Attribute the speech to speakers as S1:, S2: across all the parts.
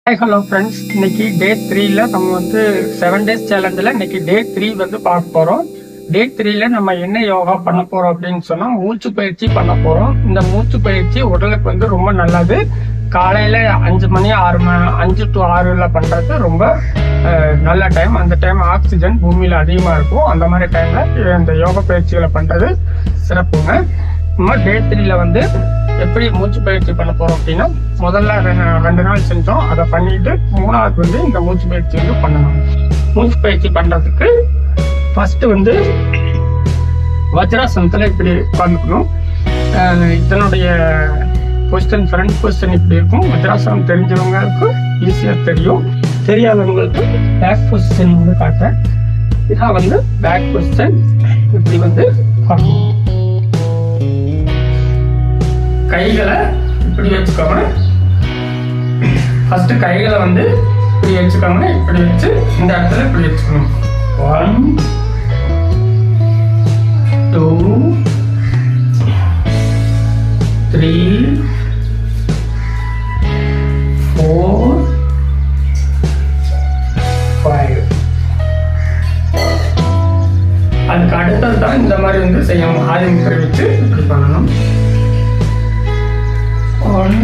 S1: Hi hello friends, இன்னைக்கு டே 3ல நம்ம வந்து 7 days சேலஞ்சில் இன்னைக்கு டே 3 வந்து பார்க்க போகிறோம். டே 3ல நம்ம என்ன யோகா பண்ண போகிறோம் அப்படின்னு சொன்னால் மூச்சு பயிற்சி பண்ண போகிறோம். இந்த மூச்சு பயிற்சி உடலுக்கு வந்து ரொம்ப நல்லது. காலையில் 5 மணி 5 to 6 பண்ணுறது ரொம்ப நல்ல டைம். அந்த டைம் ஆக்சிஜன் பூமியில் அதிகமாக இருக்கும். அந்த மாதிரி டைமில் இந்த யோகா பயிற்சிகளை பண்ணுறது சிறப்புங்க. நம்ம டே 3ல வந்து எப்படி மூச்சு பயிற்சி பண்ண போறோம் அப்படின்னா, முதல்ல 2 நாள் செஞ்சோம். அதை பண்ணிட்டு 3வது வந்து இந்த மூச்சு பயிற்சி வந்து பண்ணணும். மூச்சு பயிற்சி பண்றதுக்கு ஃபர்ஸ்ட் வந்து வஜ்ராசனத்துல இப்படி உட்காந்துக்கணும். இதனுடைய பொசிஷன் ஃப்ரண்ட் பொசிஷன் இப்படி இருக்கும். வஜ்ராசனம் தெரிஞ்சவங்களுக்கு ஈஸியா தெரியும், தெரியாதவங்களுக்கு பேக் பொசிஷன் வந்து காட்டுறேன். இதான் வந்து பேக் பொசிஷன். இப்படி வந்து பண்ணணும். கைகளை இப்படி வச்சுக்கோங்க. ஃபர்ஸ்ட் கைகளை வந்து இப்படி வச்சுக்கோங்க. இப்படி வச்சு இந்த இடத்துல இப்படி வச்சுக்கணும். 1 2 3 4 5. அதுக்கு அடுத்தது தான் இந்த மாதிரி வந்து செய்யணும். ஆயுதம் இப்படி வச்சு இப்படி பண்ணணும். 1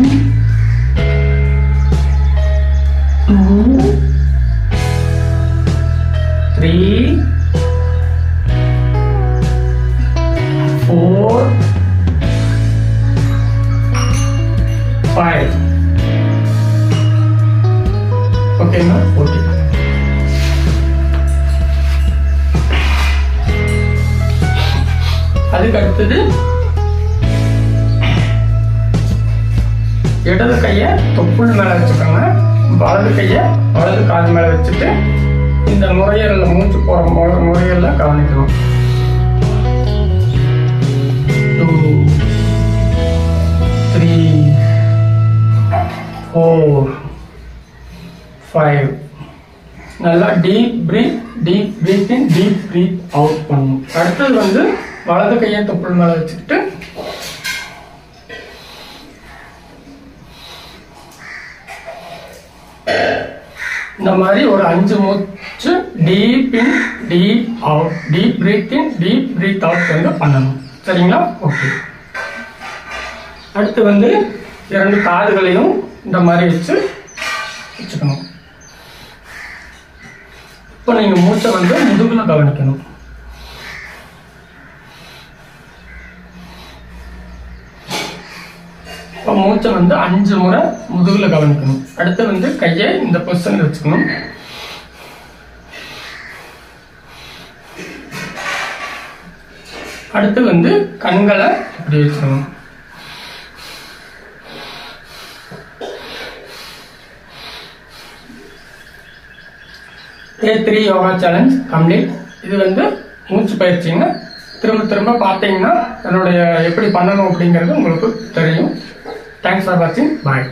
S1: 2 3 4 5. ஓகேங்களா? ஓகே. அதுக்கு அடுத்தது இடது கையை தொப்புள் மேல வச்சுக்கோங்க. வலது கையை வலது கால் மேல வச்சுட்டு இந்த நுரையீரல்ல மூச்சு போற நுரையீரல்ல கவனிக்கணும். 2 3 4 5. நல்லா deep breath in, deep breath out பண்ணணும். அடுத்தது வந்து வலது கையை தொப்புள் மேல வச்சுக்கிட்டு இந்த மாதிரி ஒரு 5 மூச்சு deep in deep out, deep breath in deep breath out வந்து பண்ணணும். சரிங்களா? ஓகே. அடுத்து வந்து 2 காதுகளையும் இந்த மாதிரி வச்சுக்கணும். இப்போ நீங்க மூச்சை வந்து முதுகுல கவனிக்கணும். இப்போ மூச்சை வந்து 5 முறை முதுகுல கவனிக்கணும். அடுத்து வந்து கையை இந்த பொசிஷன்ல வச்சுக்கணும். அடுத்து வந்து கண்களை இப்படி வச்சுக்கணும். Day 3 yoga challenge complete. இது வந்து மூச்சு பயிற்சிங்க. திரும்ப திரும்ப பார்த்தீங்கன்னா என்னுடைய எப்படி பண்ணணும் அப்படிங்கிறது உங்களுக்கு தெரியும். Thanks for watching. Bye.